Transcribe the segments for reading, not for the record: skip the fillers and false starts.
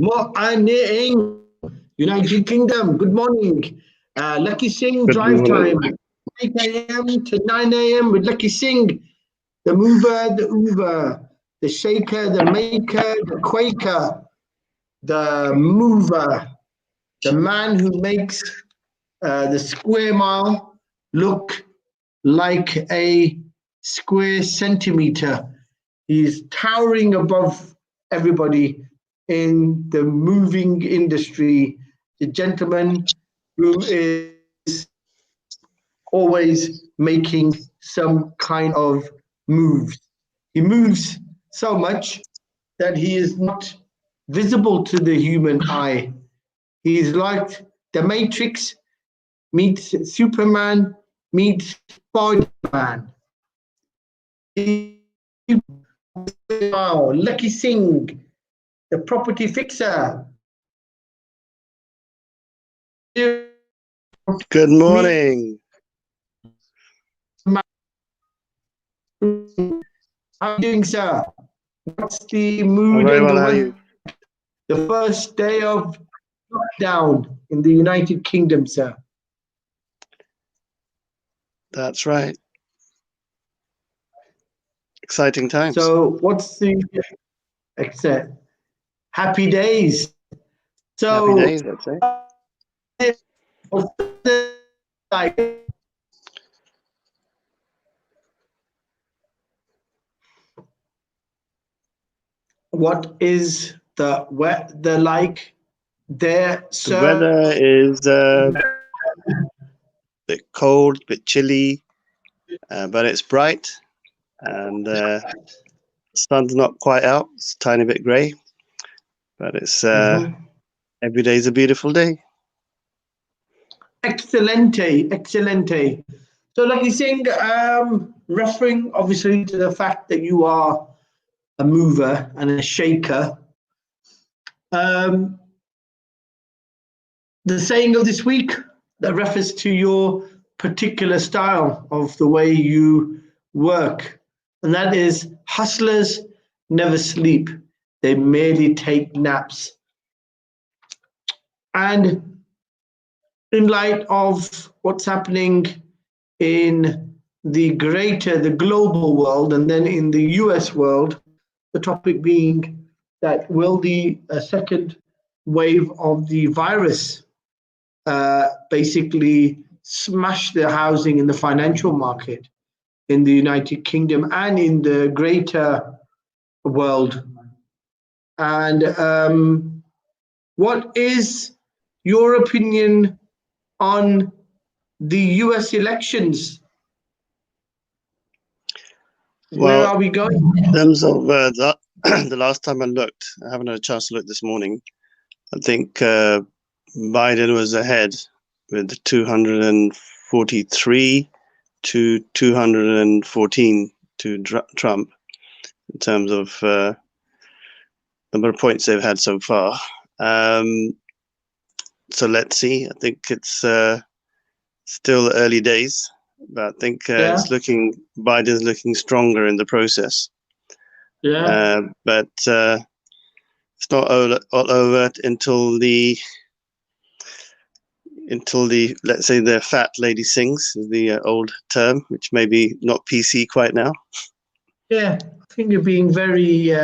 Morning, United Kingdom. Good morning. Lakhi Singh Good drive morning. time, 8 a.m. to 9 a.m. with Lakhi Singh, the mover, the Uber, the shaker, the maker, the quaker, the mover, the man who makes the square mile look like a square centimeter. He's towering above everybody in the moving industry. The gentleman who is always making some kind of moves. He moves so much that he is not visible to the human eye. He is like the Matrix meets Superman meets Spider-Man. Wow, Lakhi Singh, the property fixer. Good morning. How are you doing, sir? What's the mood Very and well, the how are weather? you? The first day of lockdown in the United Kingdom, sir. That's right. Exciting times. So what's the happy days? So Happy days, let's say. What is the weather like there, sir? The weather is a bit cold, a bit chilly, but it's bright, and the sun's not quite out. It's a tiny bit grey, but it's every day is a beautiful day. Excelente, excelente. So, Lakhi Singh, referring obviously to the fact that you are a mover and a shaker, the saying of this week that refers to your particular style of the way you work, and that is hustlers never sleep, they merely take naps. And in light of what's happening in the global world, and then in the US world, the topic being that will the second wave of the virus basically smash the housing and the financial market in the United Kingdom and in the greater world. And what is your opinion on the US elections? Where are we going? In terms of the last time I looked, I haven't had a chance to look this morning, I think Biden was ahead with 243 to 214 to Trump in terms of number of points they've had so far. So let's see. I think it's still early days, but I think Biden's looking stronger in the process. Yeah. But it's not all over until the let's say the fat lady sings, the old term, which may be not PC quite now. Yeah, I think you're being very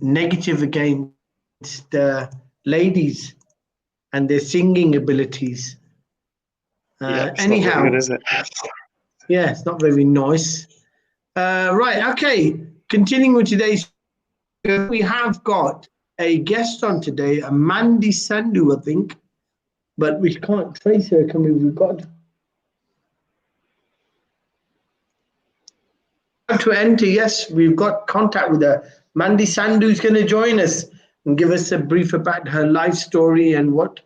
negative against ladies and their singing abilities. Anyhow, not very good, is it? Yeah, it's not very nice. Right, okay. Continuing with today's, we have got a guest on today, a Mandy Sandhu, I think, but we can't trace her. We've got to enter. Yes, we've got contact with her. Mandy Sandhu is going to join us and give us a brief about her life story and what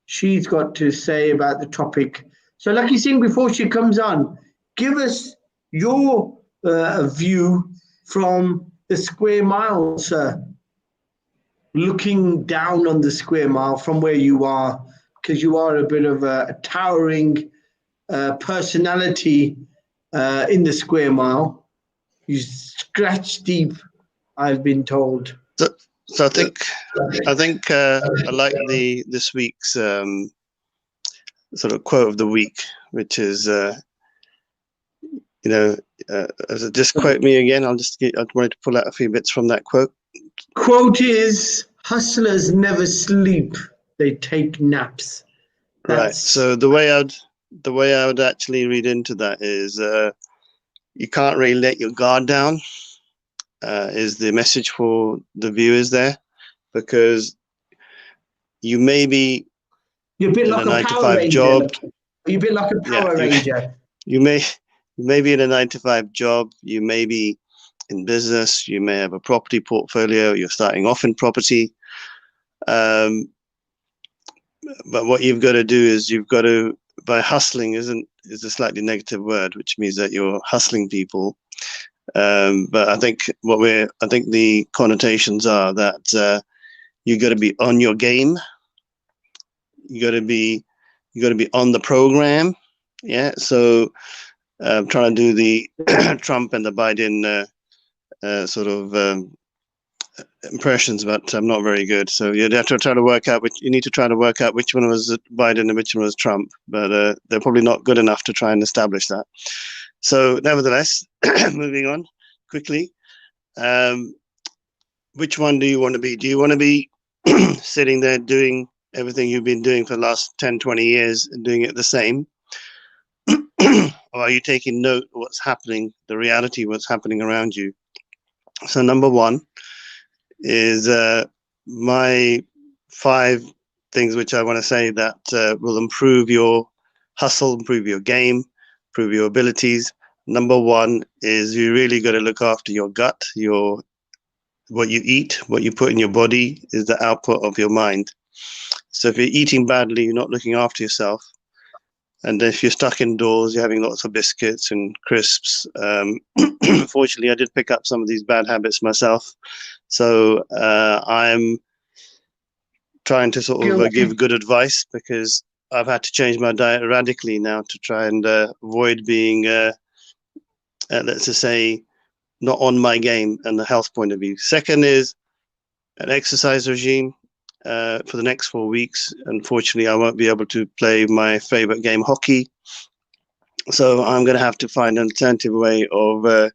she's got to say about the topic. So, Lakhi Singh, before she comes on, give us your view from the square mile, sir. Looking down on the square mile from where you are, because you are a bit of a towering personality in the square mile. You scratch deep I've been told. So I think I like this week's sort of quote of the week, which is just quote me again. I wanted to pull out a few bits from that quote. Quote is, hustlers never sleep, they take naps. Right. So the way I would actually read into that is you can't really let your guard down, is the message for the viewers there, because you may be You're a bit like a Power Ranger job. You're a bit like a Power Ranger. You may be in a 9-to-5 job. You may be in business. You may have a property portfolio. You're starting off in property. But what you've got to do is by hustling is a slightly negative word, which means that you're hustling people. But I think the connotations are that you got to be on your game. You got to be on the program. Yeah. So I'm trying to do the Trump and the Biden sort of impressions, but I'm not very good. So you'd have to try to work out which one was Biden and which one was Trump. But they're probably not good enough to try and establish that. So nevertheless, moving on quickly. Which one do you want to be? Do you want to be sitting there doing everything you've been doing for the last 10, 20 years and doing it the same? Or are you taking note of what's happening, the reality, what's happening around you? So number one is my 5 things which I want to say that will improve your hustle, improve your game, improve your abilities. Number one is you really got to look after your gut. What you eat, what you put in your body is the output of your mind. So if you're eating badly, you're not looking after yourself. And if you're stuck indoors, you're having lots of biscuits and crisps. Unfortunately, I did pick up some of these bad habits myself. So I'm trying to sort of give good advice, because I've had to change my diet radically now to try and avoid being, let's just say, not on my game and the health point of view. Second is an exercise regime. For the next 4 weeks, unfortunately, I won't be able to play my favorite game, hockey. So I'm going to have to find an alternative way of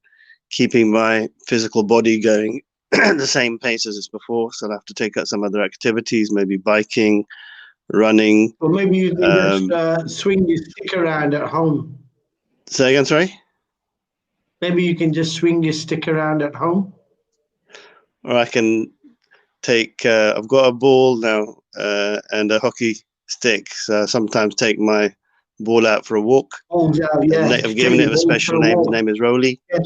keeping my physical body going at the same pace as it's before. So I'll have to take out some other activities, maybe biking, running. Or maybe you can just swing your stick around at home. Say again, sorry? Maybe you can just swing your stick around at home. Or I can take, I've got a ball now and a hockey stick. So I sometimes take my ball out for a walk. Oh, yeah. I've given it a special name. His name is Rolly. Yeah.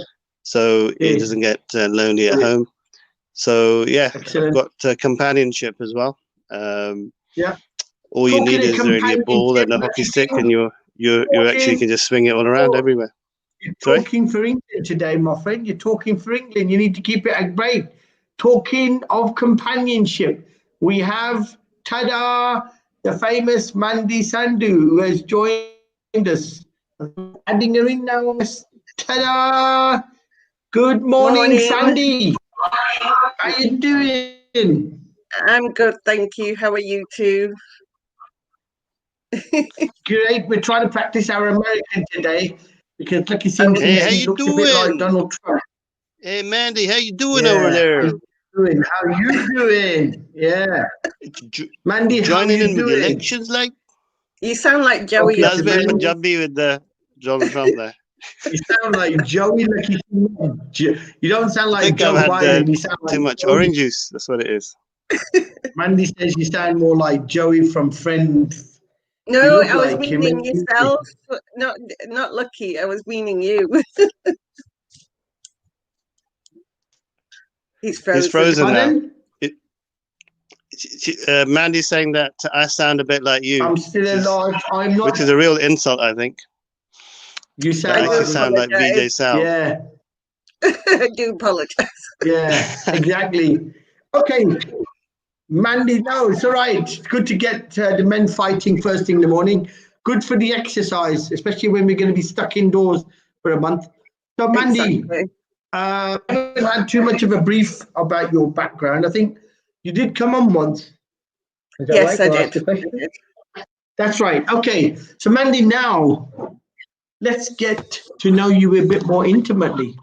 So it doesn't get lonely at home. So yeah, excellent. I've got companionship as well. Yeah. All you need is really a ball and a hockey stick, and you actually can just swing it all around everywhere. You're talking for England today, my friend. You're talking for England. You need to keep it a break. Talking of companionship, we have, tada, the famous Mandy Sandhu, who has joined us. Adding her in now. Ta-da! Good morning, Sandy. How you doing? I'm good, thank you. How are you two? Great. We're trying to practice our American today because Lakhi Singh looks a bit like Donald Trump. Hey, Mandy, how you doing over there? How you doing? Yeah. Mandy, joining in with the elections, like? You sound like Joey. That's very Punjabi with the Donald Trump there. You sound like Joey. You don't sound like Joe Biden. You sound like too much orange juice. That's what it is. Mandy says you sound more like Joey from Friends. No, I was meaning yourself. Not Lucky. I was meaning you. He's frozen. He's frozen now. Mandy's saying that I sound a bit like you. I'm still alive. I'm not. Which is a real insult, I think. You sound like VJ Sal. Yeah. I do apologize. Yeah, exactly. Okay. Mandy, no, it's all right. It's good to get the men fighting first thing in the morning. Good for the exercise, especially when we're going to be stuck indoors for a month. So, Mandy, I don't have too much of a brief about your background. I think you did come on once. Is that Yes, right? I Or ask did. a question? That's right. Okay. So, Mandy, now let's get to know you a bit more intimately.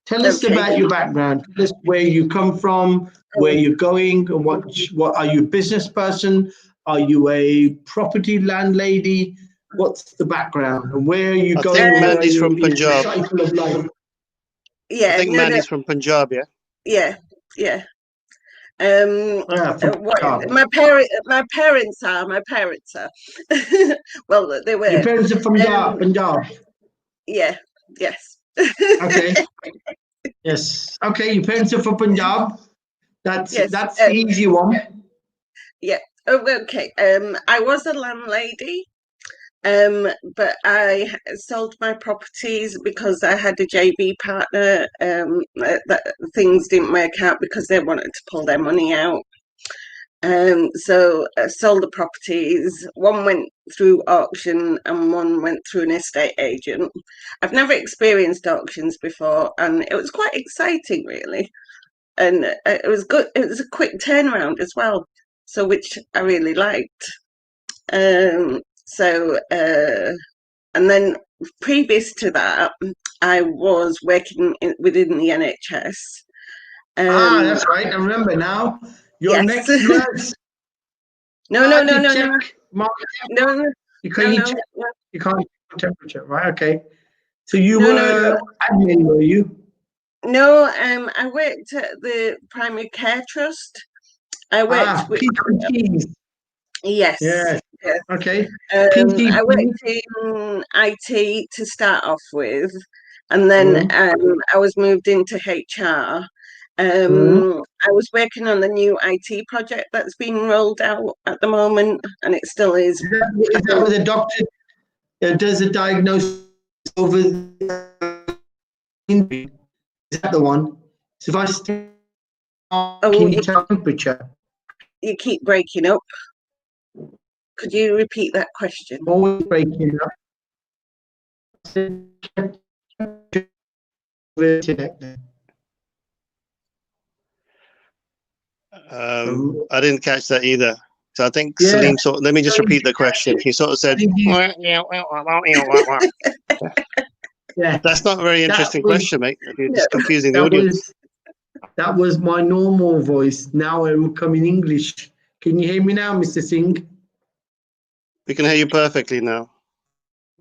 Tell us Okay. about your background. Tell us where you come from, where you're going, and what are you a business person? Are you a property landlady? What's the background and where are you I going? think Where are Mandy's you from in the Punjab. cycle of life? I Yeah, think Mandy's from Punjab, yeah? yeah. From What Punjab. my parents are. Well, they Your were. parents are from Punjab. Yeah. Yes. Okay. Yes. Okay. Your parents are from Punjab. That's Yes. the easy one. Yeah. Oh, okay. I was a landlady. But I sold my properties because I had a JV partner. That things didn't work out because they wanted to pull their money out. So I sold the properties. One went through auction and one went through an estate agent. I've never experienced auctions before, and it was quite exciting, really. And it was good. It was a quick turnaround as well, so which I really liked. And then previous to that, I was working within the NHS. That's right. I remember now. Your Yes. next words. No. You can't check temperature, right? Okay. So you No. were admin, were you? No, I worked at the Primary Care Trust. I worked with PTPs. yes. Yes. Yes. Okay. I worked in IT to start off with, and then I was moved into HR. I was working on the new IT project that's been rolled out at the moment, and it still is. Is that where the doctor does a diagnosis over the injury? Is that the one? So if I start temperature. You keep breaking up. Could you repeat that question? Always breaking up. I didn't catch that either. So I think Salim let me just repeat the question. He sort of said, yeah. That's not a very interesting question, mate. You're just confusing the audience. That was my normal voice. Now I'm coming English. Can you hear me now, Mr. Singh? We can hear you perfectly now.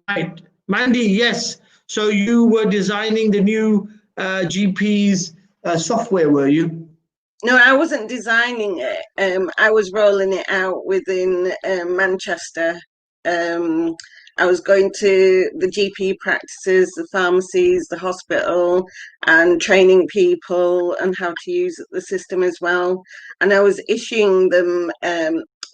Right. Mandy, yes. So you were designing the new GP's software, were you? No, I wasn't designing it. I was rolling it out within Manchester. I was going to the GP practices, the pharmacies, the hospital, and training people on how to use the system as well. And I was issuing them,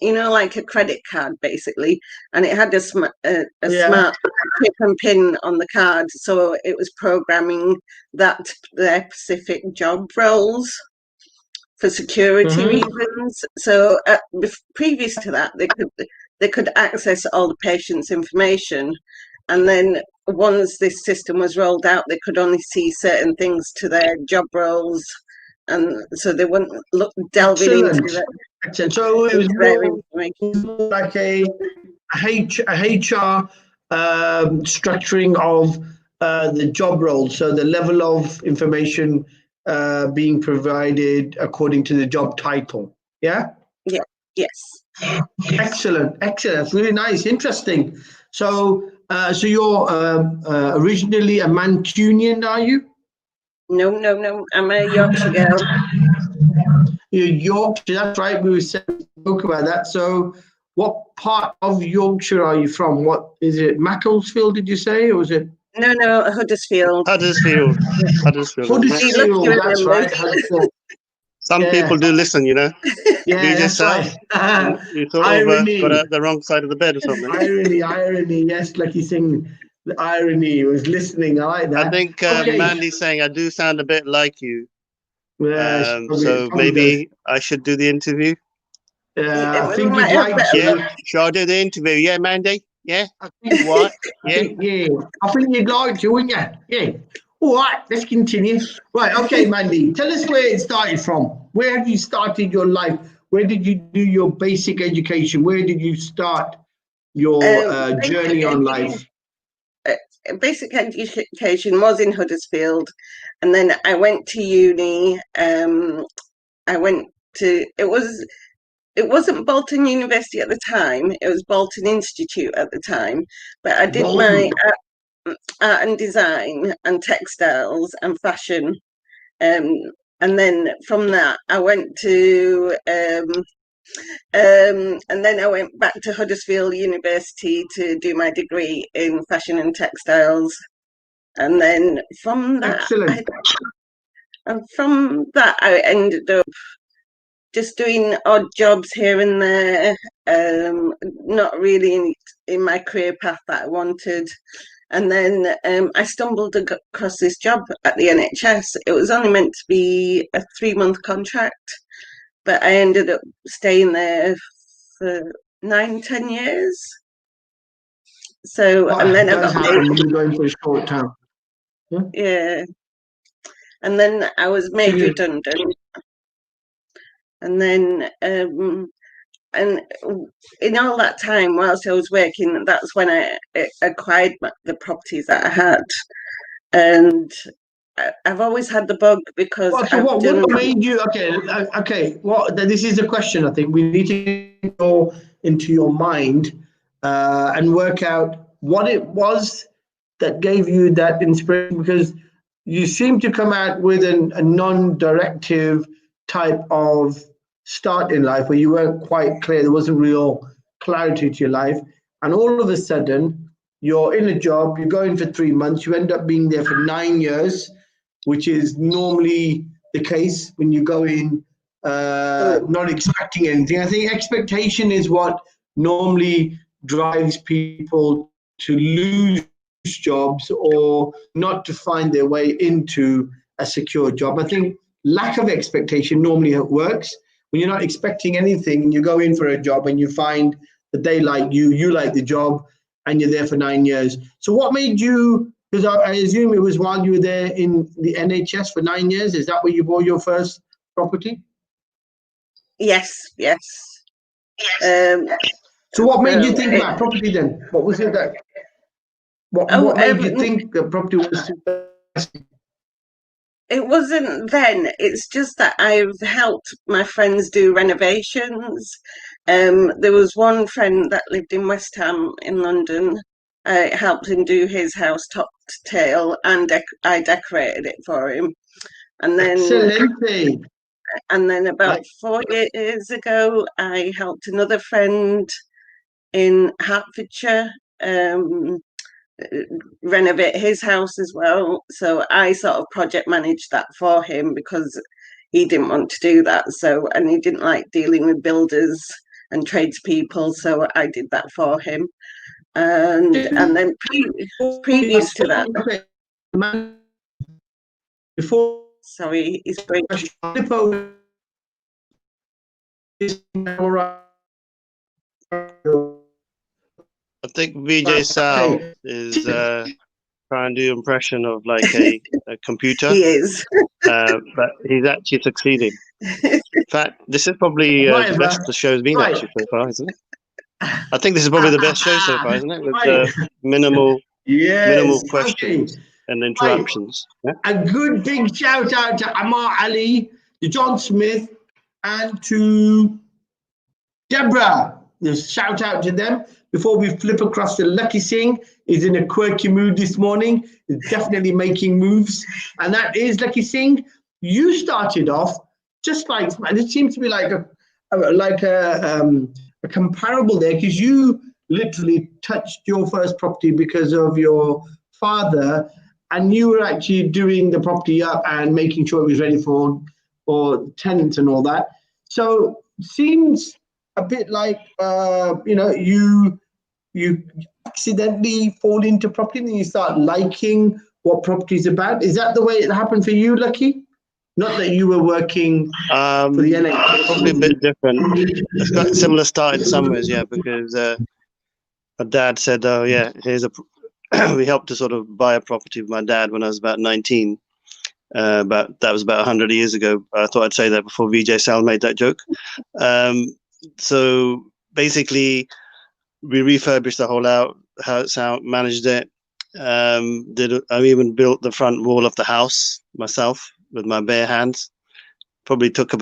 like a credit card, basically. And it had a smart chip and pin on the card. So it was programming that their specific job roles for security reasons. So previous to that, they could access all the patient's information, and then once this system was rolled out, they could only see certain things to their job roles, and so they wouldn't delving into that. Excellent. So it was more like a HR structuring of the job role. So the level of information being provided according to the job title. Yeah? Yeah. Yes. Excellent. That's really nice. Interesting. So you're originally a Mancunian, are you? No. I'm a Yorkshire girl. You're Yorkshire. That's right. We spoke about that. So what part of Yorkshire are you from? What is it? Macclesfield, did you say? Or was it? No, Huddersfield. Huddersfield, that's right. Huddersfield. Some people do listen, you know. Yeah, that's right. You sort of got out the wrong side of the bed or something. Irony. Yes, Lakhi Singh. The irony was listening. I like that. I think Mandy's saying I do sound a bit like you. So maybe I should do the interview. I think you'd like to. Yeah, shall I do the interview? Yeah, Mandy? Yeah? I think, what? Yeah? I think you'd like to, wouldn't you? Yeah. All right, let's continue. Right, okay, Mandy, tell us where it started from. Where have you started your life? Where did you do your basic education? Where did you start your journey on life? Basic education was in Huddersfield, and then I went to uni. I went to it wasn't Bolton University at the time. It was Bolton Institute at the time. But I did my art and design and textiles and fashion. And then from that, I went to and then I went back to Huddersfield University to do my degree in fashion and textiles. And then from that, I ended up just doing odd jobs here and there, not really in my career path that I wanted. And then I stumbled across this job at the NHS. It was only meant to be a 3-month contract, but I ended up staying there for 9-10 years. So, and then I got made, going for a short time. Yeah. And then I was made redundant. And then, and in all that time, whilst I was working, that's when I acquired the properties that I had. And I've always had the bug because what made you, okay, this is a question I think we need to go into your mind and work out what it was that gave you that inspiration, because you seem to come out with a non-directive type of start in life where you weren't quite clear, there wasn't real clarity to your life, and all of a sudden you're in a job, you're going for 3 months, you end up being there for 9 years, which is normally the case when you go in not expecting anything. I think expectation is what normally drives people to lose jobs or not to find their way into a secure job. I think lack of expectation normally works. When you're not expecting anything and you go in for a job and you find that they like you, you like the job, and you're there for 9 years. So what made you, because I assume it was while you were there in the NHS for 9 years, is that where you bought your first property? Yes. So what made you think about property then? What was it that, what made you think that property was interesting? It wasn't then. It's just that I've helped my friends do renovations. There was one friend that lived in West Ham in London. I helped him do his house top to tail, and I decorated it for him. And then, Excelente. And then about 4 years ago, I helped another friend in Hertfordshire renovate his house as well. So I sort of project managed that for him because he didn't want to do that. So, and he didn't like dealing with builders and tradespeople, so I did that for him. And then previous to that, sorry, he's breaking. I think VJ Sal is trying to do impression of like a computer. He is. But he's actually succeeding. In fact, this is probably the best the show's been actually so far, isn't it? I think this is probably the best show so far, isn't it? With minimal questions and interruptions. Yeah? A good big shout out to Amar Ali, to John Smith, and to Deborah. Just shout out to them. Before we flip across to Lakhi Singh, is in a quirky mood this morning. He's definitely making moves. And that is Lakhi Singh. You started off just like, and it seems to be like a comparable there, because you literally touched your first property because of your father, and you were actually doing the property up and making sure it was ready for tenants and all that. So seems a bit like you accidentally fall into property and you start liking what property is about. Is that the way it happened for you, Lakhi? Not that you were working for the NHS. Probably a bit different. It's got a similar start in some ways, yeah, because my dad said, "Oh yeah, here's we helped to sort of buy a property with my dad when I was about 19. But that was about 100 years ago. I thought I'd say that before VJ Sal made that joke. So basically, we refurbished the whole house out, managed it. I even built the front wall of the house myself with my bare hands. Probably took me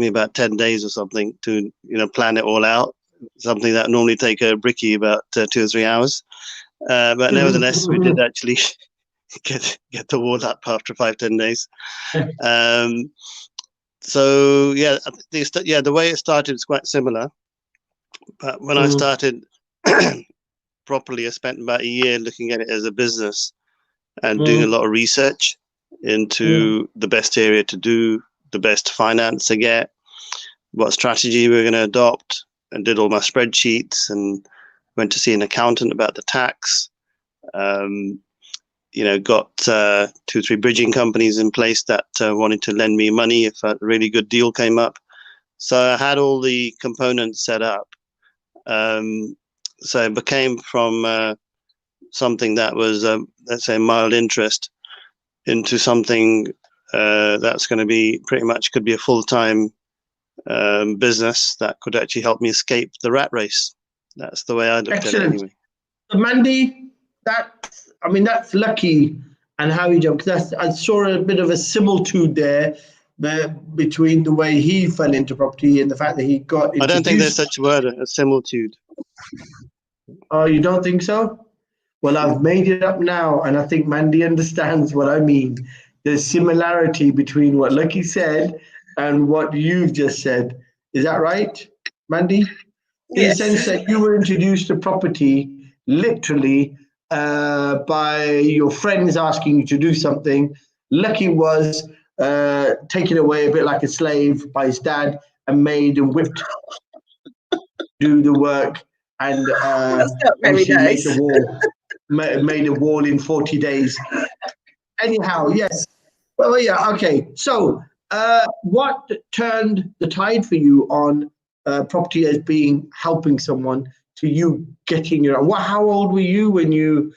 about 10 days or something to plan it all out. Something that normally take a brickie about 2 or 3 hours. But nevertheless, we did actually get the wall up after 5-10 days. So yeah, the way it started is quite similar. But when I started properly, I spent about a year looking at it as a business and doing a lot of research into the best area to do, the best finance to get, what strategy we were going to adopt, and did all my spreadsheets and went to see an accountant about the tax. Got 2-3 bridging companies in place that wanted to lend me money if a really good deal came up. So I had all the components set up. So it became from something that was, let's say, mild interest into something that's going to be pretty much could be a full-time business that could actually help me escape the rat race. That's the way I looked at it anyway. So Mandy, that's lucky and how he jumped. I saw a bit of a similitude there between the way he fell into property and the fact that he got introduced. I don't think there's such a word, a similitude. Oh, you don't think so? Well, I've made it up now, and I think Mandy understands what I mean. There's similarity between what Lakhi said and what you've just said. Is that right, Mandy? In the sense that you were introduced to property literally by your friends asking you to do something. Lakhi was taken away a bit like a slave by his dad and made and whipped do the work, and very nice. made a wall in 40 days. Anyhow, yes. Well, yeah, okay. So what turned the tide for you on property as being helping someone to you getting how old were you when you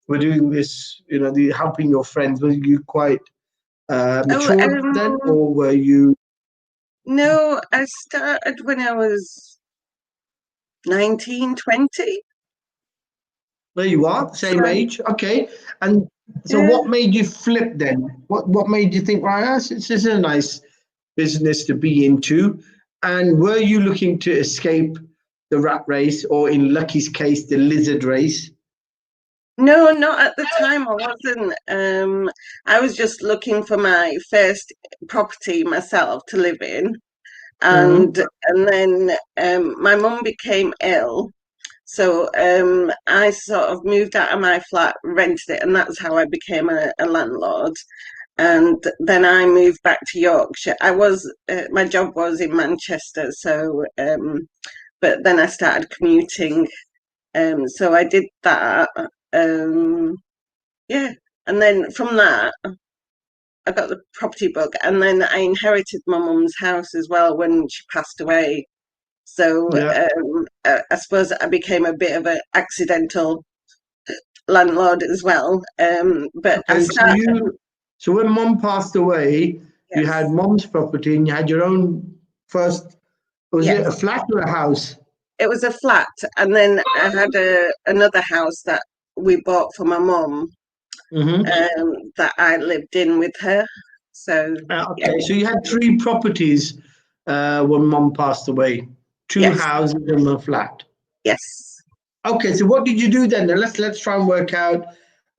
were doing this, helping your friends? Were you quite mature then, or were you? No, I started when I was 19, 20. There you are, same age. Okay. And so what made you flip then? What made you think, right, this is a nice business to be into? And were you looking to escape the rat race, or in Lakhi's case, the lizard race? No, not at the time. I wasn't. I was just looking for my first property myself to live in. And then my mum became ill. So I sort of moved out of my flat, rented it, and that's how I became a landlord. And then I moved back to Yorkshire. My job was in Manchester, so but then I started commuting. So I did that. And then from that, I got the property bug, and then I inherited my mum's house as well when she passed away. So I suppose I became a bit of an accidental landlord as well. But I started. So when Mum passed away, you had Mum's property and you had your own first. Was it a flat or a house? It was a flat, and then I had another house that we bought for my mum. That I lived in with her. So so you had 3 properties when Mum passed away. 2 houses and a flat. Yes. Okay, so what did you do then? Let's try and work out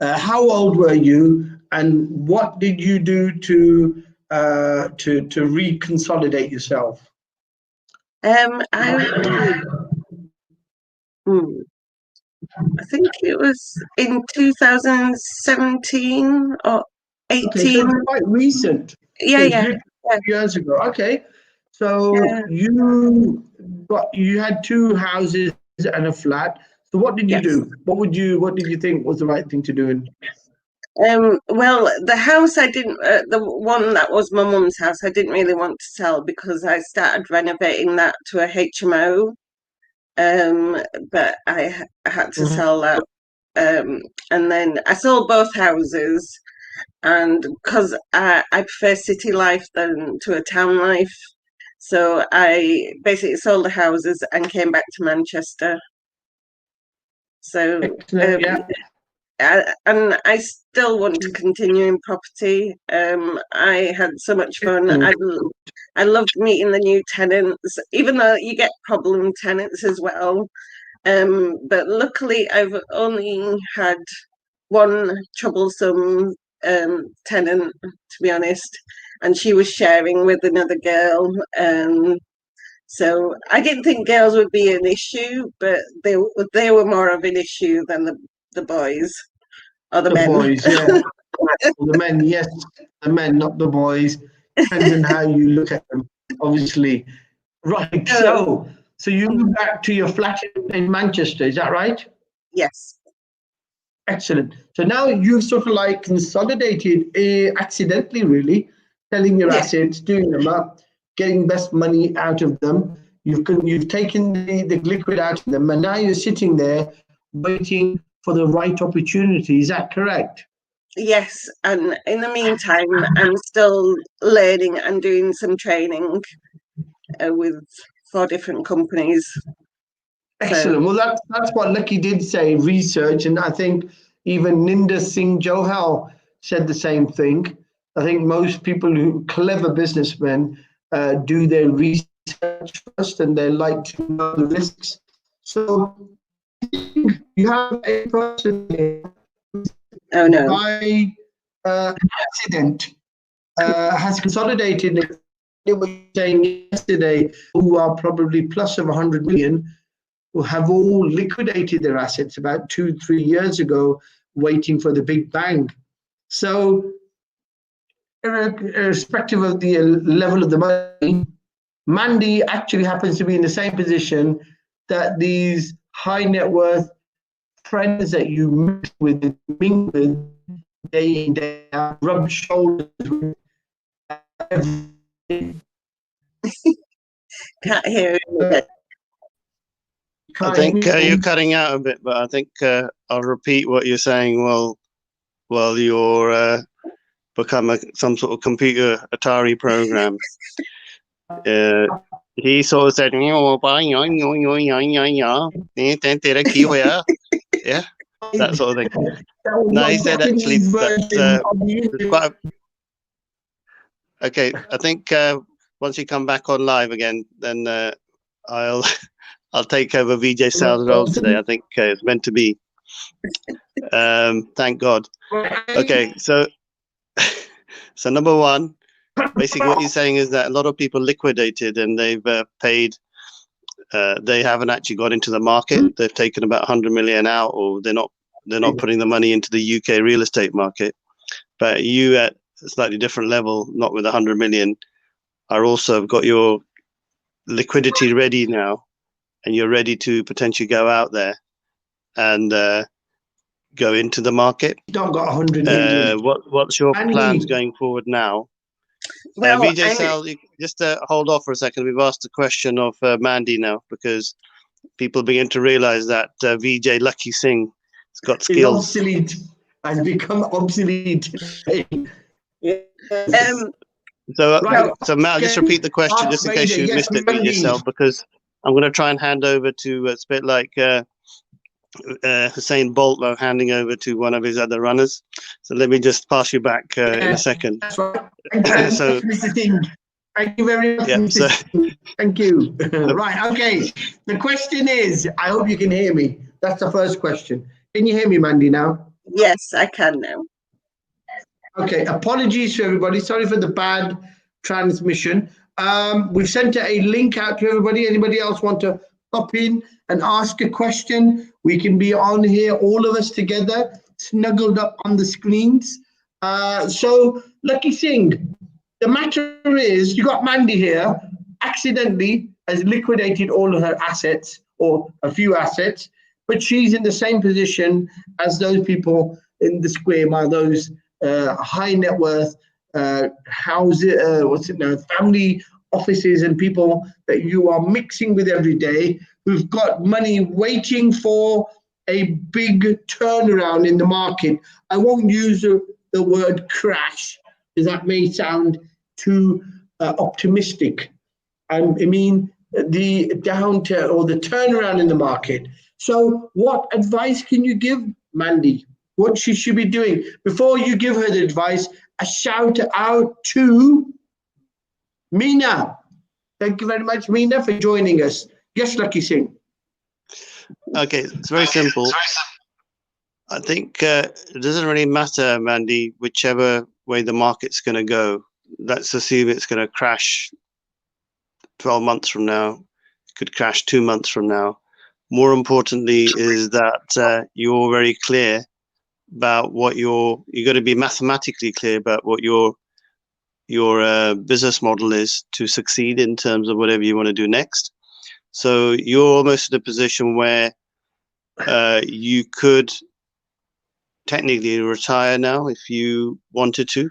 how old were you and what did you do to reconsolidate yourself? I think it was in 2017 or 18. Okay, so it's quite recent. Yeah. 2 years ago. Okay, so you had 2 houses and a flat. So what did you do? What did you think was the right thing to do? Well, the house I didn't, the one that was my mum's house, I didn't really want to sell because I started renovating that to a HMO. but I had to sell that. And then I sold both houses, and because I prefer city life than to a town life, so I basically sold the houses and came back to Manchester. So and I still want to continue in property. I had so much fun. I loved meeting the new tenants, even though you get problem tenants as well. But luckily, I've only had one troublesome tenant, to be honest, and she was sharing with another girl. So I didn't think girls would be an issue, but they were more of an issue than the boys or the men. Boys, yeah. The men, yes, the men, not the boys. Depends on how you look at them, obviously. Right. So you moved back to your flat in Manchester, is that right? Yes. Excellent. So now you've sort of like consolidated accidentally, really, selling your assets, doing them up, getting best money out of them. You've taken the liquid out of them, and now you're sitting there waiting for the right opportunity. Is that correct? Yes, and in the meantime, I'm still learning and doing some training with 4 different companies. Excellent. Well, that's what Lakhi did say, research, and I think even Neuro-Linguistic Johal said the same thing. I think most people clever businessmen do their research first, and they like to know the risks. So you have a person here by accident has consolidated. They were saying yesterday, who are probably plus of 100 million, who have all liquidated their assets about 2-3 years ago, waiting for the big bang. So, irrespective of the level of the money, Mandy actually happens to be in the same position that these high net worth friends that you mix with, day in, day out, rub shoulders with. Can't hear you. I think you're cutting out a bit, but I think I'll repeat what you're saying while you're become some sort of computer Atari program. He sort of said, yeah, that sort of thing. No, he said actually that there's quite okay, I think once you come back on live again, then I'll take over VJ Sal's role today. I think it's meant to be. Thank God. Okay, so number one, basically what you're saying is that a lot of people liquidated and they've paid. They haven't actually got into the market. They've taken about 100 million out, or they're not putting the money into the UK real estate market. But you at a slightly different level, not with 100 million, are also got your liquidity ready now, and you're ready to potentially go out there and go into the market. Don't got 100 million. What's your plans going forward now? Well, VJ Sal, just hold off for a second. We've asked the question of Mandy now, because people begin to realize that VJ Lakhi Singh has got skills. Obsolete. Has become obsolete. So Matt, I'll just repeat the question just in case you missed it yourself, because I'm going to try and hand over to, it's a bit like Hussein Bolt though, handing over to one of his other runners. So let me just pass you back in a second. That's right. So, Mr. Singh, thank you very much. Yeah, thank you. Right, okay. The question is, I hope you can hear me. That's the first question. Can you hear me, Mandy, now? Yes, I can now. Okay, apologies to everybody. Sorry for the bad transmission. We've sent a link out to everybody. Anybody else want to pop in and ask a question? We can be on here, all of us together, snuggled up on the screens. So, Lakhi Singh, the matter is, you got Mandy here, accidentally has liquidated all of her assets, or a few assets, but she's in the same position as those people in the square mile, those high net worth houses, family offices and people that you are mixing with every day, who've got money waiting for a big turnaround in the market. I won't use the word crash, because that may sound too optimistic. I mean the downturn or the turnaround in the market. So what advice can you give Mandy? What should she be doing? Before you give her the advice, a shout out to Meena. Thank you very much, Meena, for joining us. Yes, Lakhi Singh. Okay, it's very simple. I think it doesn't really matter, Mandy, whichever way the market's going to go. Let's assume it's going to crash 12 months from now. It could crash 2 months from now. More importantly is that you're very clear about what you got to be mathematically clear about what your business model is to succeed in terms of whatever you want to do next. So you're almost in a position where you could technically retire now if you wanted to,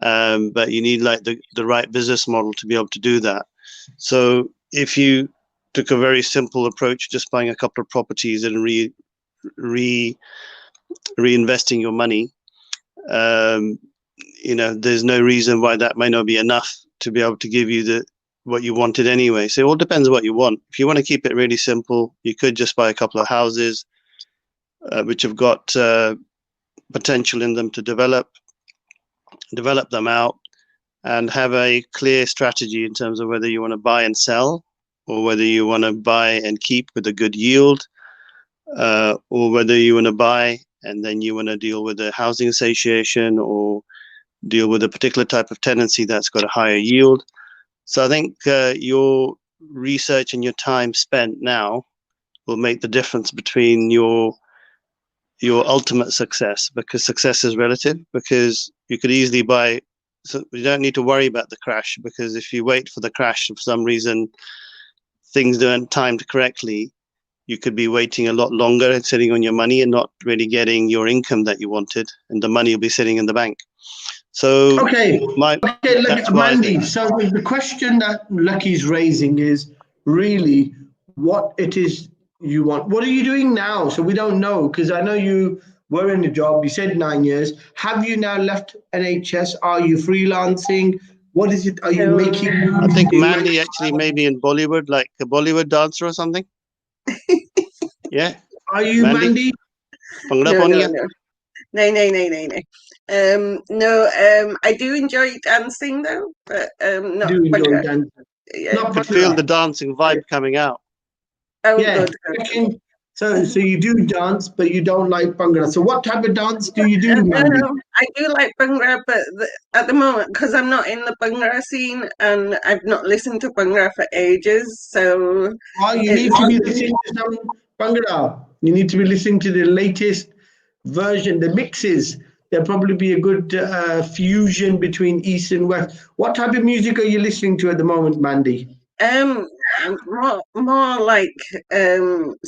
but you need like the right business model to be able to do that. So if you took a very simple approach, just buying a couple of properties and reinvesting your money, there's no reason why that might not be enough to be able to give you what you wanted anyway. So it all depends on what you want. If you want to keep it really simple, you could just buy a couple of houses which have got potential in them to develop them out, and have a clear strategy in terms of whether you want to buy and sell, or whether you want to buy and keep with a good yield, or whether you want to buy and then you want to deal with a housing association or deal with a particular type of tenancy that's got a higher yield. So I think your research and your time spent now will make the difference between your ultimate success, because success is relative, because you could easily buy, so you don't need to worry about the crash, because if you wait for the crash, for some reason things don't time correctly, you could be waiting a lot longer and sitting on your money and not really getting your income that you wanted, and the money will be sitting in the bank. So look, Mandy, so the question that Lakhi's raising is really what it is you want. What are you doing now? So we don't know, because I know you were in a job, you said 9 years. Have you now left NHS? Are you freelancing? What is it? Are you making? I think Mandy actually maybe in Bollywood, like a Bollywood dancer or something. Yeah. Are you Mandy? No, I do enjoy dancing though, but not. Do enjoy dancing? Yeah. Not I could feel the dancing vibe coming out. Oh, yeah. good. So you do dance, but you don't like Bhangra. So what type of dance do you do, Mandy? No, I do like Bhangra, but at the moment, because I'm not in the Bhangra scene and I've not listened to Bhangra for ages, so... Oh, you need to be listening to some Bhangra. You need to be listening to the latest version, the mixes. There'll probably be a good fusion between East and West. What type of music are you listening to at the moment, Mandy? More like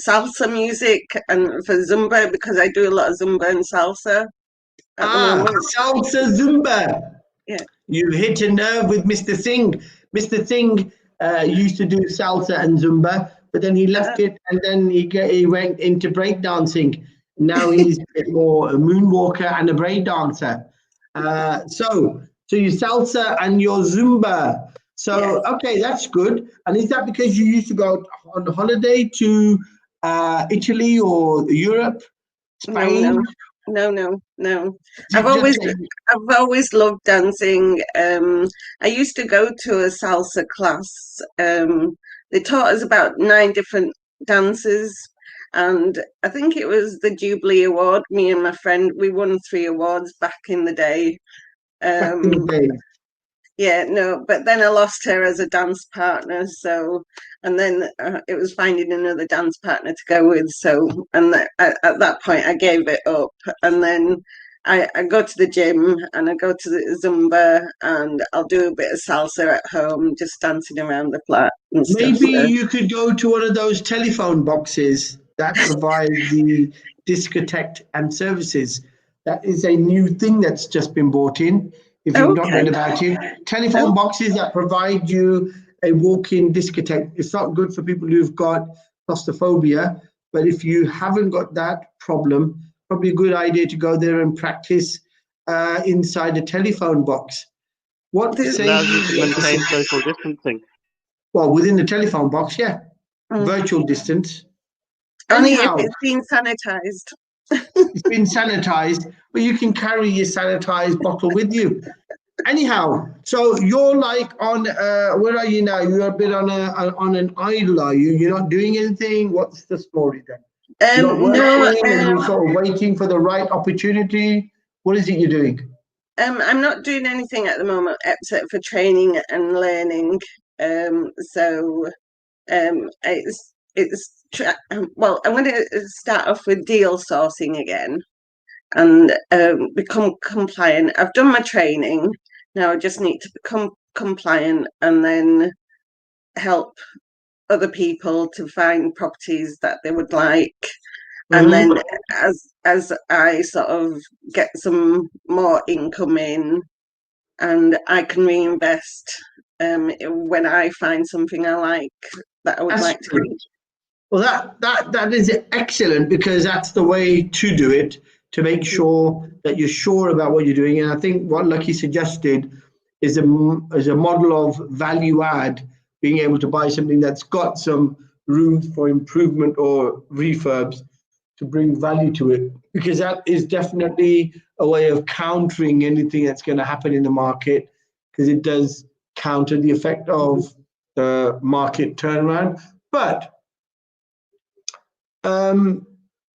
salsa music, and for Zumba, because I do a lot of Zumba and salsa at the moment. Salsa Zumba. Yeah. You hit a nerve with Mr. Singh. Mr. Singh used to do salsa and Zumba, but then he left it, and then he went into breakdancing. Now he's a bit more a moonwalker and a break dancer. So you salsa and your Zumba. So, okay, that's good. And is that because you used to go on holiday to Italy or Europe, Spain? No. I've always loved dancing. I used to go to a salsa class. They taught us about 9 different dances. And I think it was the Jubilee Award. Me and my friend, we won 3 awards back in the day. Yeah, no, but then I lost her as a dance partner. So, and then it was finding another dance partner to go with. So, and at that point, I gave it up. And then I go to the gym and I go to the Zumba, and I'll do a bit of salsa at home, just dancing around the flat and stuff. Maybe you could go to one of those telephone boxes that provide the discotheque and services. That is a new thing that's just been brought in. If you've not read about it, telephone boxes that provide you a walk-in discotheque. It's not good for people who've got claustrophobia. But if you haven't got that problem, probably a good idea to go there and practice inside a telephone box. What It allows you to maintain social distancing. Well, within the telephone box, yeah. Mm. Virtual distance. Only Anyhow, if it's been sanitized. it's been sanitized, but you can carry your sanitized bottle with you. Anyhow, so you're like on, where are you now? You're a bit on an idle, are you? You're not doing anything? What's the story then? You're not working and you're sort of waiting for the right opportunity? What is it you're doing? I'm not doing anything at the moment except for training and learning. Well, I'm going to start off with deal sourcing again and become compliant. I've done my training. Now I just need to become compliant and then help other people to find properties that they would like. And then as I sort of get some more income in, and I can reinvest when I find something I like that I would like to do. Well, that is excellent, because that's the way to do it, to make sure that you're sure about what you're doing. And I think what Lakhi suggested is a model of value add, being able to buy something that's got some room for improvement or refurbs to bring value to it, because that is definitely a way of countering anything that's going to happen in the market, because it does counter the effect of the market turnaround. But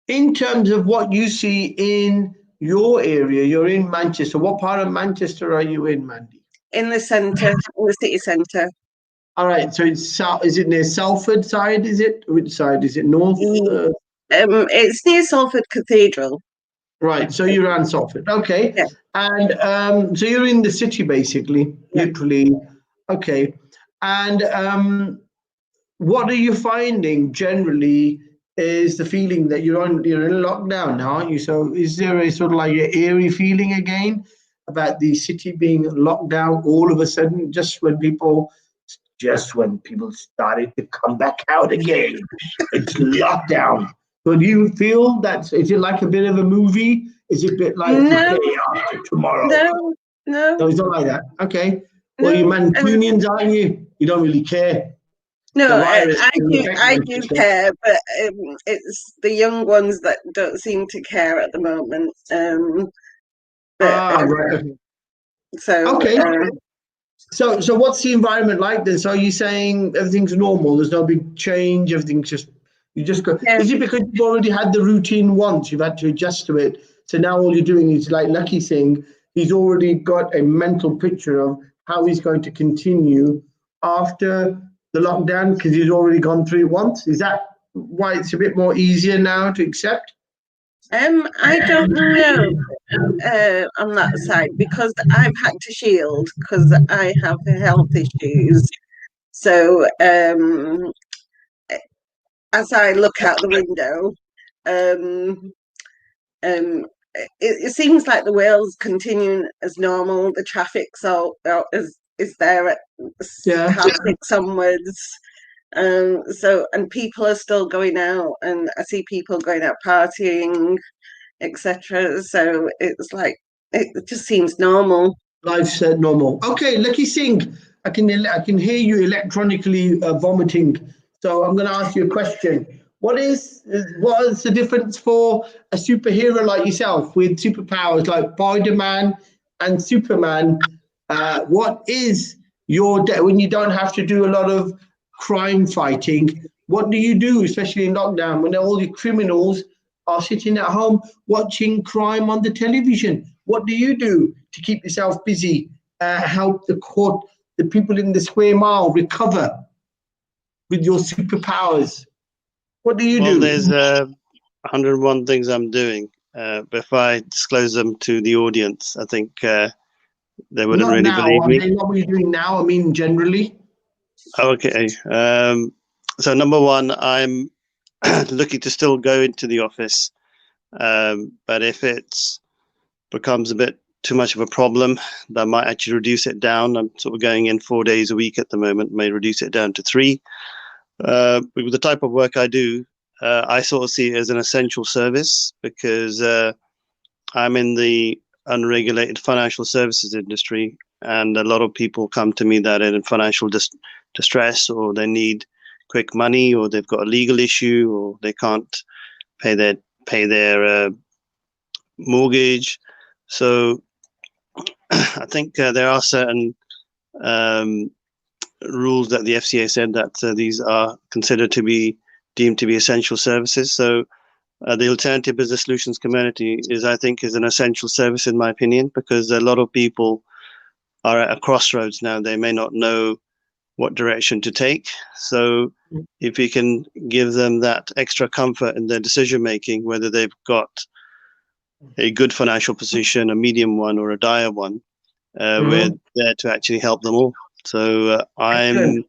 in terms of what you see in your area, you're in Manchester. What part of Manchester are you in, Mandy? In the centre, in the city centre. All right, so is it near Salford side? Is it? Which side? Is it north? It's near Salford Cathedral. Right, so you're around Salford. Okay. Yeah. And so you're in the city, basically, literally. Okay. And what are you finding generally is the feeling that you're in lockdown now, aren't you? So is there a sort of like an eerie feeling again about the city being locked down all of a sudden, just when people started to come back out again? It's lockdown. So do you feel that, is it like a bit of a movie? Is it a bit like the day after tomorrow? No, it's not like that. Okay. Well, you're Mancunians, aren't you? You don't really care. No, I do care, but it's the young ones that don't seem to care at the moment. Right. So okay. So what's the environment like then? So are you saying everything's normal? There's no big change. Everything's you just go. Yeah. Is it because you've already had the routine once? You've had to adjust to it. So now all you're doing is like Lakhi Singh. He's already got a mental picture of how he's going to continue after the lockdown, because he's already gone through it once. Is that why it's a bit more easier now to accept? I don't know on that side, because I've had to shield because I have health issues. So as I look out the window, it seems like the world's continuing as normal. The traffic's is there at 6:30 onwards. And people are still going out, and I see people going out partying, etc. So it's like, it just seems normal. Life's normal. Okay, Lakhi Singh, I can hear you electronically vomiting. So I'm going to ask you a question. What is the difference for a superhero like yourself with superpowers like Spider-Man and Superman? What is your when you don't have to do a lot of crime fighting? What do you do, especially in lockdown, when all the criminals are sitting at home watching crime on the television? What do you do to keep yourself busy? Help the people in the square mile recover with your superpowers? What do you do? Well, there's 101 things I'm doing. But if I disclose them to the audience, I think they wouldn't Not really now. believe me. I mean, what are you doing now? I mean, generally. Okay. So number one, I'm looking to still go into the office. But if it becomes a bit too much of a problem, I might actually reduce it down. I'm sort of going in 4 days a week at the moment, may reduce it down to 3. with the type of work I do, I sort of see it as an essential service because I'm in the unregulated financial services industry, and a lot of people come to me that are in financial distress, or they need quick money, or they've got a legal issue, or they can't pay their mortgage. So I think there are certain rules that the FCA said that these are considered to be deemed to be essential services. So the alternative business solutions community I think is an essential service, in my opinion, because a lot of people are at a crossroads now. They may not know what direction to take. So if you can give them that extra comfort in their decision making, whether they've got a good financial position, a medium one, or a dire one, we're there to actually help them all. So I'm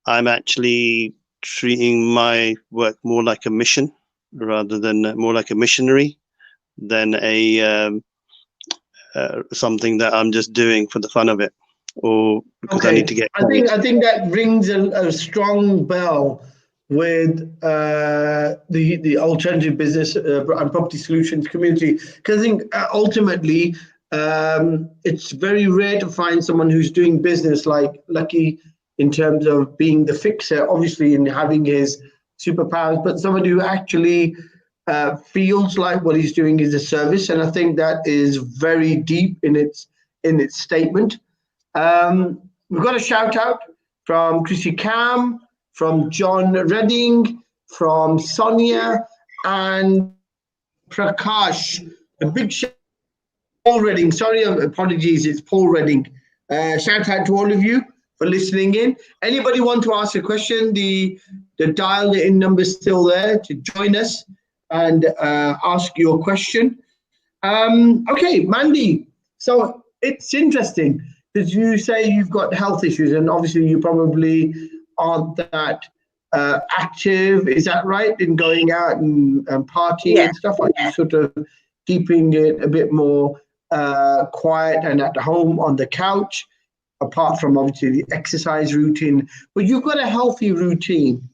actually treating my work more like a mission rather than more like a missionary than a something that I'm just doing for the fun of it, or because I need to get. I think that rings a strong bell with the alternative business and property solutions community, because I think ultimately it's very rare to find someone who's doing business like Lakhi in terms of being the fixer, obviously, and having his superpowers, but somebody who actually feels like what he's doing is a service. And I think that is very deep in its statement. We've got a shout out from Chrissy Cam, from John Redding, from Sonia, and Prakash. A big shout out to Paul Redding. Sorry, apologies, it's Paul Redding. Shout out to all of you for listening in. Anybody want to ask a question? The dial-in number is still there to join us and ask your question. Okay, Mandy. So it's interesting because you say you've got health issues, and obviously you probably aren't that active. Is that right? In going out and partying and stuff, like you sort of keeping it a bit more quiet and at home on the couch, apart from obviously the exercise routine. But you've got a healthy routine.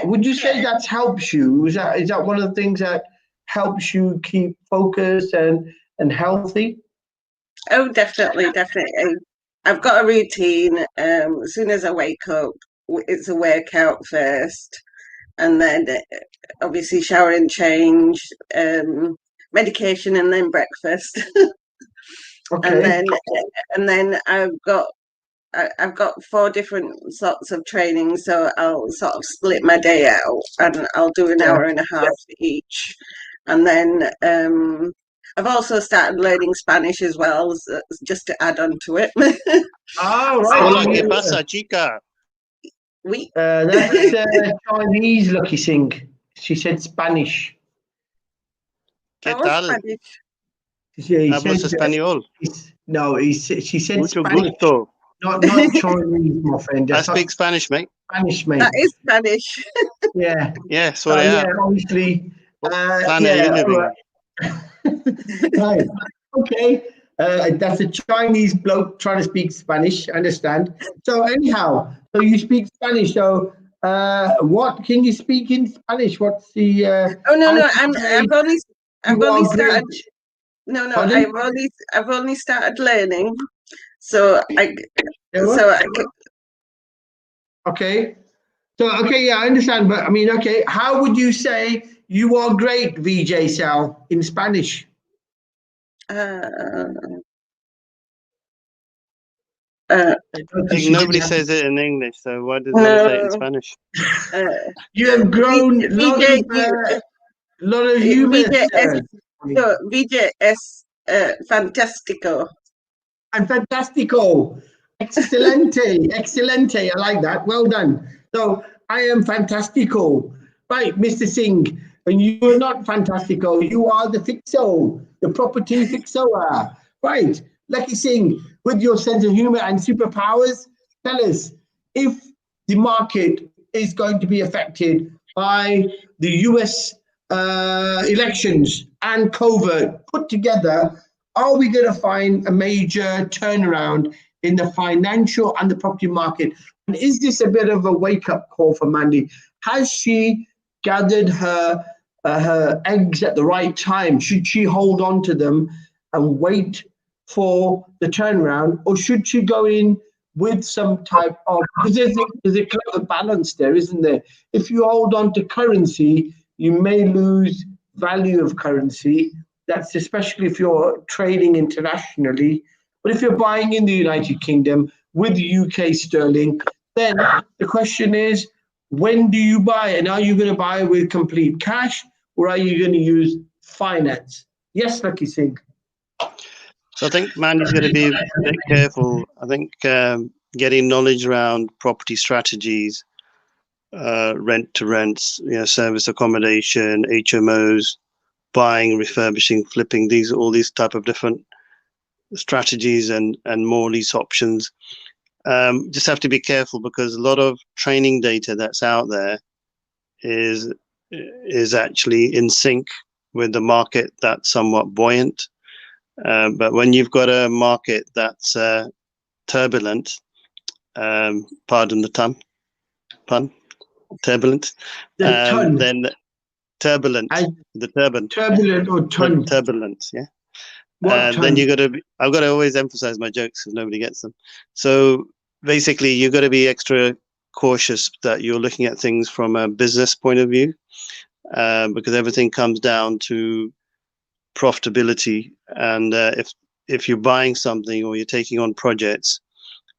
Would you say that helps you? Is that one of the things that helps you keep focused and healthy? Oh, definitely. I've got a routine. As soon as I wake up, it's a workout first, and then obviously shower and change, medication, and then breakfast. Okay. And then I've got 4 different sorts of training, so I'll sort of split my day out, and I'll do an hour and a half each. And then I've also started learning Spanish as well, just to add on to it. Oh, right. Hola, ¿qué pasa, chica? That's Chinese, Lakhi Singh. She said Spanish. ¿Qué tal? ¿Hablas español? No, she said Mucho Spanish. Gusto. Not Chinese, my friend. I speak Spanish, mate. Spanish, mate. That is Spanish. Yeah. Yeah, so yeah, obviously. Right. Right. Okay. That's a Chinese bloke trying to speak Spanish. I understand. So anyhow, so you speak Spanish. So what can you speak in Spanish? What's the? Oh no! I've only started. Great. No, Pardon? I've only started learning. So I can. Okay. So yeah, I understand. But I mean, okay, how would you say you are great, VJ Sal, in Spanish? Nobody says it in English, so why does one say it in Spanish? You have grown a lot of humor. VJ es fantástico. And fantastico. Excelente. I like that. Well done. So I am fantastico. Right, Mr. Singh. And you are not fantastico. You are the fixo, the property fixer. Right. Lakhi Singh, with your sense of humor and superpowers, tell us if the market is going to be affected by the US elections and COVID put together. Are we going to find a major turnaround in the financial and the property market. And is this a bit of a wake-up call for Mandy? Has she gathered her eggs at the right time? Should she hold on to them and wait for the turnaround, or should she go in with some type of, because there's a clever balance there, isn't there? If you hold on to currency, you may lose value of currency. That's especially if you're trading internationally. But if you're buying in the United Kingdom with UK sterling, then the question is, when do you buy? And are you going to buy with complete cash, or are you going to use finance? Yes, Lakhi Singh. So I think Mandy's going to be a bit careful. I think getting knowledge around property strategies, rent to rents, service accommodation, HMOs, buying, refurbishing, flipping, all these type of different strategies and more lease options. Just have to be careful, because a lot of training data that's out there is actually in sync with the market that's somewhat buoyant. But when you've got a market that's turbulent, pardon the pun, turbulent, then turbulent, the turban. Turbulent or ton? Turbulence, yeah. Then I've got to always emphasize my jokes because nobody gets them. So basically, you've got to be extra cautious that you're looking at things from a business point of view, because everything comes down to profitability. And if you're buying something or you're taking on projects,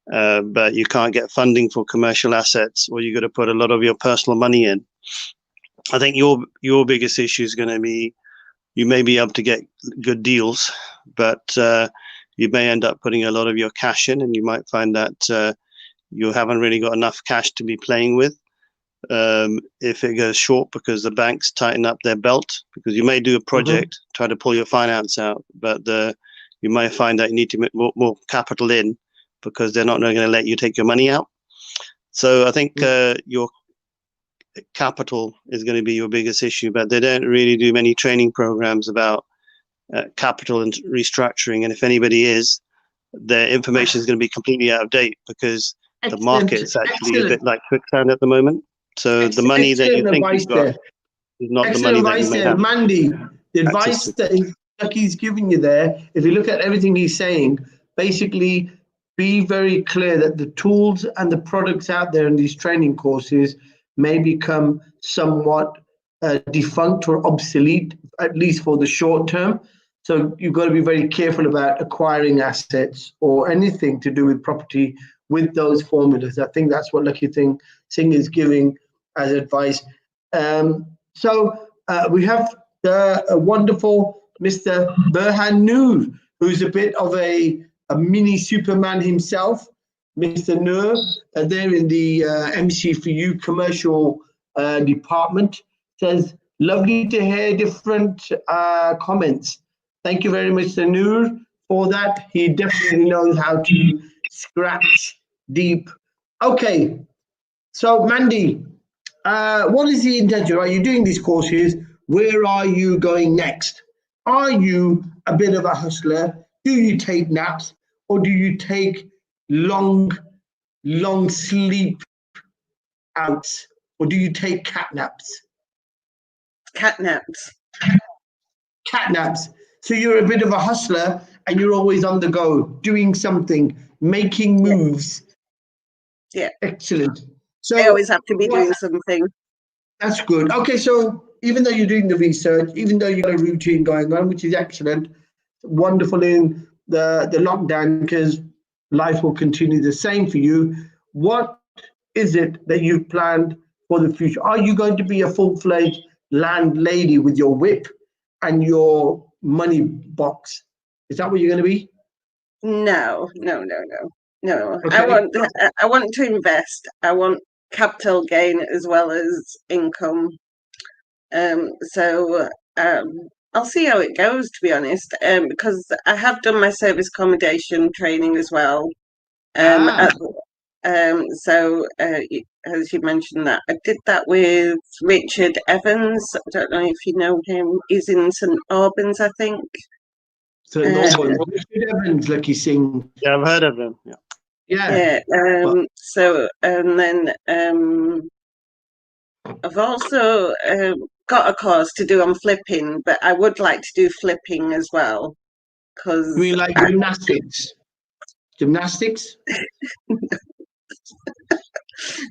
but you can't get funding for commercial assets, or you've got to put a lot of your personal money in, I think your biggest issue is going to be, you may be able to get good deals, but you may end up putting a lot of your cash in, and you might find that you haven't really got enough cash to be playing with if it goes short, because the banks tighten up their belt. Because you may do a project, try to pull your finance out, but you might find that you need to make more capital in, because they're not going to let you take your money out. So I think your capital is going to be your biggest issue, but they don't really do many training programs about capital and restructuring. And if anybody is, their information is going to be completely out of date, because the market's actually a bit like quicksand at the moment. So the money that you think you've got is not the money that you may have. Mandy, the advice that Lakhi's giving you there, if you look at everything he's saying, basically be very clear that the tools and the products out there in these training courses may become somewhat defunct or obsolete, at least for the short term. So you've got to be very careful about acquiring assets or anything to do with property with those formulas. I think that's what Lakhi Singh is giving as advice. So we have the wonderful Mr. Burhan Noor, who's a bit of a mini Superman himself. Mr. Noor, there in the MC4U commercial department, says, lovely to hear different comments. Thank you very much, Mr. Noor, for that. He definitely knows how to scratch deep. Okay, so Mandy, what is the intention? Are you doing these courses? Where are you going next? Are you a bit of a hustler? Do you take naps, or do you take long sleep outs, or do you take cat naps? Cat naps. Cat naps. So you're a bit of a hustler, and you're always on the go, doing something, making moves. Yeah. Excellent. So I always have to be doing something. That's good. Okay, so even though you're doing the research, even though you've got a routine going on, which is excellent, wonderful in the lockdown, because life will continue the same for you. What is it that you've planned for the future? Are you going to be a full-fledged landlady with your whip and your money box? Is that what you're going to be? No. Okay. I want to invest. I want capital gain as well as income. So I'll see how it goes, to be honest, because I have done my service accommodation training as well. So as you mentioned that, I did that with Richard Evans. I don't know if you know him. He's in St Albans, I think. St Albans. Richard Evans, Lakhi Singh. Yeah, I've heard of him. Yeah. Yeah. So, and then I've also got a course to do on flipping, but I would like to do flipping as well, because You mean like gymnastics? Gymnastics?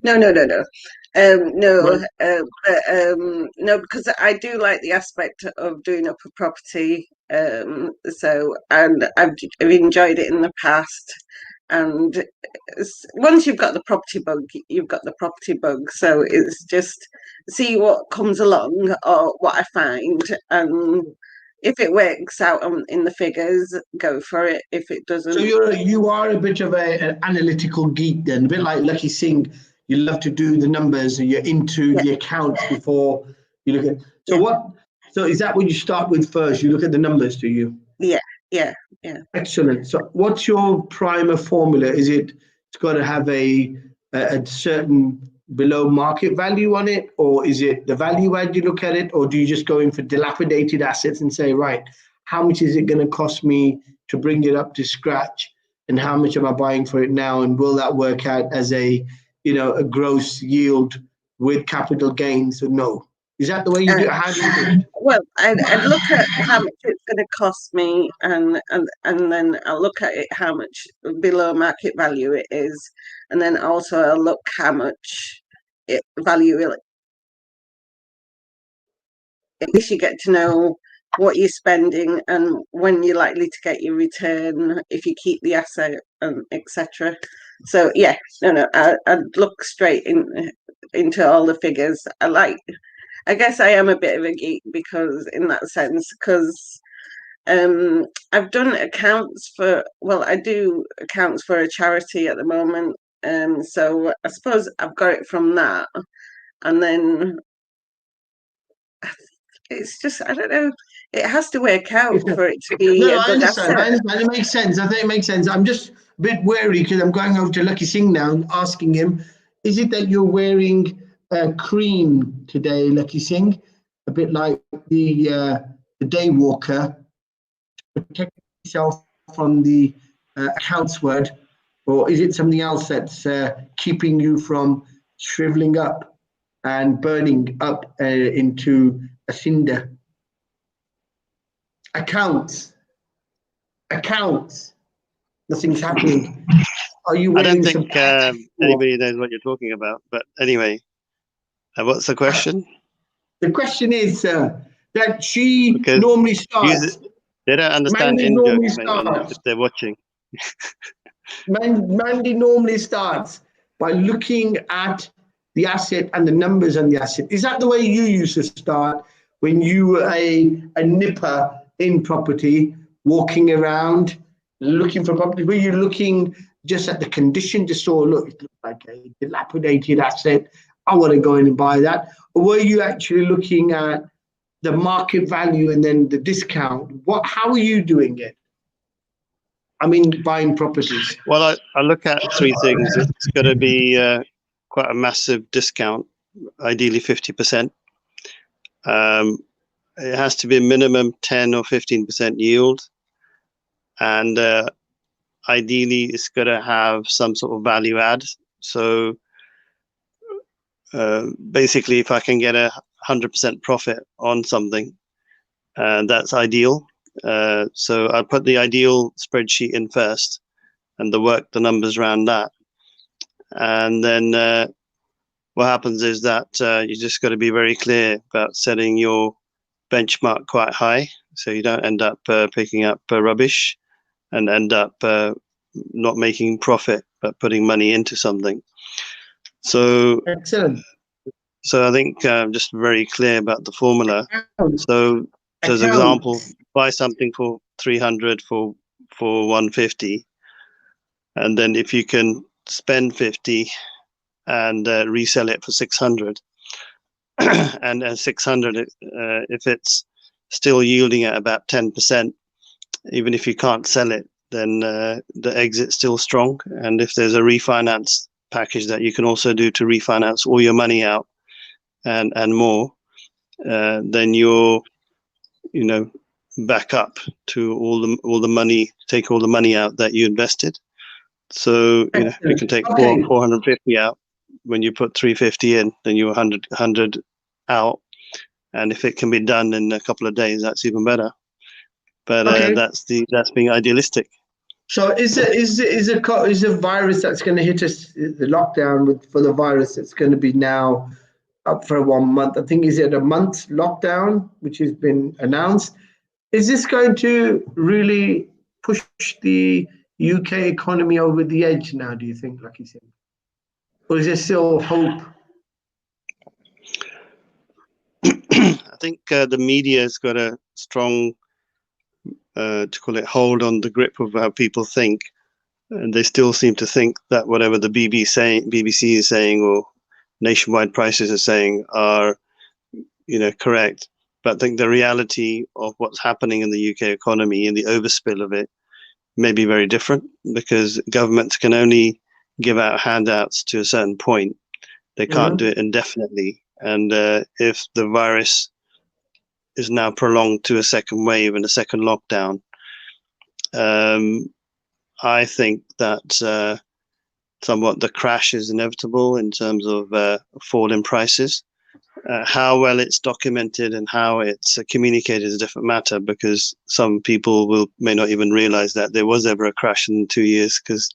no, no, Well, no, because I do like the aspect of doing up a property. So, and I've enjoyed it in the past. And once you've got the property bug, you've got the property bug. So it's just see what comes along or what I find, and if it works out in the figures, go for it. If it so doesn't, you are a bit of an analytical geek then, a bit like Lakhi Singh. You love to do the numbers and you're into yeah, the accounts before you look at. So yeah, what? So is that what you start with first? You look at the numbers, do you? yeah, yeah, yeah. Excellent. So what's your primer formula? Is it's got to have a certain below market value on it, or is it the value add you look at it, or do you just go in for dilapidated assets and say, right, how much is it going to cost me to bring it up to scratch, and how much am I buying for it now, and will that work out as a a gross yield with capital gains or no? Is that the way you do it? How do you do it? Well, I'd look at how much it's going to cost me, and then I'll look at it how much below market value it is, and then also I'll look how much value it. At least you get to know what you're spending and when you're likely to get your return if you keep the asset, and etc. So yeah, no, I'd look straight into all the figures. I guess I am a bit of a geek because in that sense, because I've done accounts I do accounts for a charity at the moment. So I suppose I've got it from that. And then it's just, I don't know, it has to work out for it to be No, a I good understand. I asset. understand. It makes sense. I think it makes sense. I'm just a bit wary because I'm going over to Lakhi Singh now and asking him, is it that you're wearing cream today, Lakhi Singh? A bit like the day walker, protect yourself from the accounts word, or is it something else that's keeping you from shriveling up and burning up into a cinder? Accounts. Nothing's happening. Are you I don't wearing some think patch? anybody knows what you're talking about. But anyway, what's the question? The question is that she Because normally starts. they don't understand Mandy in normally jokes, mate, if starts. they're watching. Mandy normally starts by looking at the asset and the numbers on the asset. Is that the way you used to start when you were a nipper in property, walking around looking for property? Were you looking just at the condition, just saw, look, it looks like a dilapidated asset, I want to go in and buy that? Or were you actually looking at the market value and then the discount? How are you doing it? I mean, buying properties. Well, I look at three things. It's got to be quite a massive discount, ideally 50%. It has to be a minimum 10 or 15% yield. And ideally, it's got to have some sort of value add. So basically, if I can get 100% profit on something, that's ideal. So I put the ideal spreadsheet in first and the numbers around that. And then what happens is that you just got to be very clear about setting your benchmark quite high, so you don't end up picking up rubbish and end up not making profit, but putting money into something. So excellent. So I think I'm just very clear about the formula. So as an example, buy something for 300 for 150, and then if you can spend 50 and resell it for 600, and 600, if it's still yielding at about 10%, even if you can't sell it, then the exit's still strong. And if there's a refinance package that you can also do to refinance all your money out and more, then you're back up to all the money, take all the money out that you invested. So, you know, you can take Okay. 450 out. When you put 350 in, then you're 100 out. And if it can be done in a couple of days, that's even better. But Okay. that's being idealistic. So is a virus that's going to hit us, the lockdown for the virus that's going to be now up for 1 month? I think is it a month lockdown, which has been announced. Is this going to really push the UK economy over the edge now, do you think, Lakhi Singh? Or is there still hope? I think the media's got a strong, to call it, hold on the grip of how people think. And they still seem to think that whatever the BBC is saying or nationwide prices are saying are, you know, correct. But I think the reality of what's happening in the UK economy and the overspill of it may be very different, because governments can only give out handouts to a certain point. They can't do it indefinitely. And if the virus is now prolonged to a second wave and a second lockdown, I think that somewhat the crash is inevitable in terms of fall in prices. How well it's documented and how it's communicated is a different matter, because some people may not even realize that there was ever a crash in 2 years, because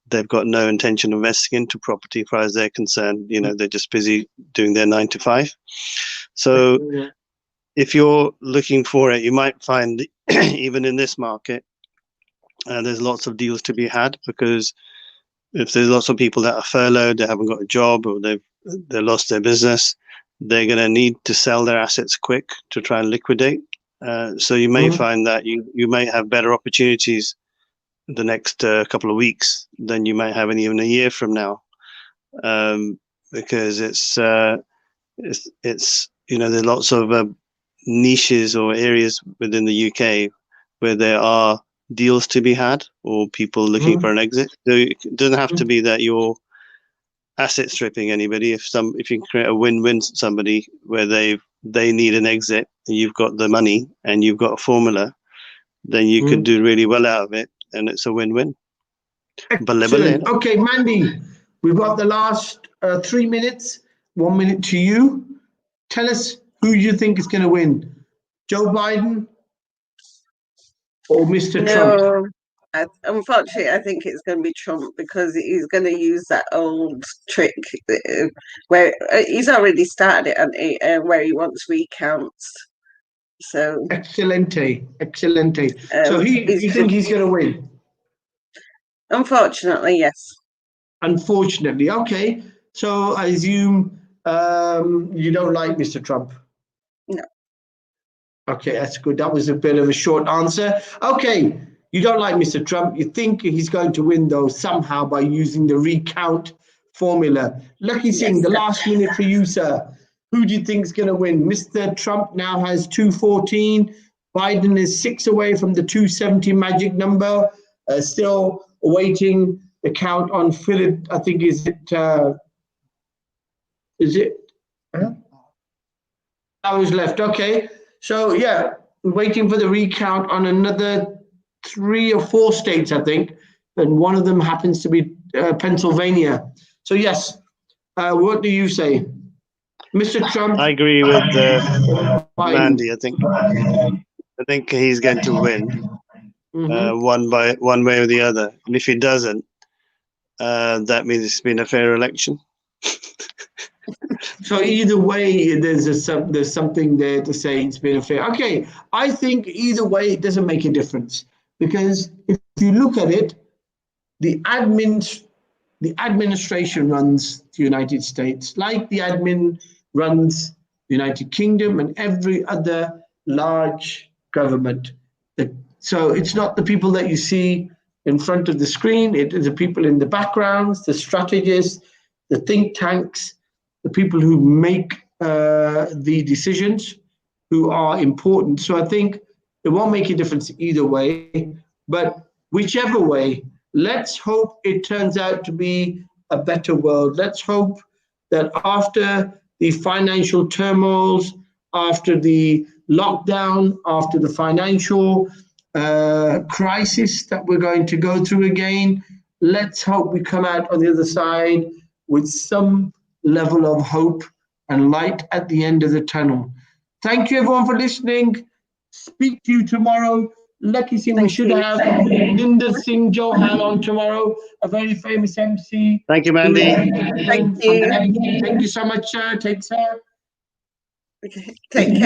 they've got no intention of investing into property as far as they're concerned. You know, they're just busy doing their 9 to 5. So if you're looking for it, you might find even in this market, there's lots of deals to be had, because if there's lots of people that are furloughed, they haven't got a job, or they lost their business, they're going to need to sell their assets quick to try and liquidate. So you may find that you may have better opportunities the next couple of weeks than you might have in even a year from now, because it's you know, there's lots of niches or areas within the UK where there are deals to be had, or people looking for an exit. So it doesn't have to be that you're asset stripping anybody. If you can create a win-win somebody where they need an exit and you've got the money and you've got a formula, then you could do really well out of it, and it's a win-win. Excellent. Okay, Mandy, we've got the last 3 minutes. 1 minute to you. Tell us who you think is going to win, Joe Biden or Mr. Trump? Unfortunately, I think it's going to be Trump, because he's going to use that old trick where he's already started it, where he wants recounts. So Excelente. So you think he's going to win? Unfortunately, yes. Unfortunately, okay. So I assume you don't like Mr. Trump? No. Okay, that's good. That was a bit of a short answer. Okay, you don't like Mr. Trump. You think he's going to win, though, somehow by using the recount formula. Lakhi Singh, the last minute for you, sir. Who do you think is going to win? Mr. Trump now has 214. Biden is 6 away from the 270 magic number. Still awaiting the count on Philip. I think is it? Hours left. Okay. So yeah, we're waiting for the recount on another 3 or 4 states, I think, and one of them happens to be Pennsylvania. So yes, what do you say, Mr. Trump? I agree with Mandy. I think he's going to win one way or the other, and if he doesn't, that means it's been a fair election. So either way, there's something there to say it's been a fair. Okay, I think either way it doesn't make a difference, because if you look at it, the administration runs the United States, like the admin runs the United Kingdom and every other large government. So it's not the people that you see in front of the screen, it is the people in the backgrounds, the strategists, the think tanks, the people who make the decisions, who are important. So I think it won't make a difference either way, but whichever way, let's hope it turns out to be a better world. Let's hope that after the financial turmoils, after the lockdown, after the financial crisis that we're going to go through again, let's hope we come out on the other side with some level of hope and light at the end of the tunnel. Thank you everyone for listening. Speak to you tomorrow. Lakhi Singh, we should have Linda Singh Johan on tomorrow, a very famous MC. Thank you, Mandy. Thank you. Thank you so much, sir. Take care. Okay, take care.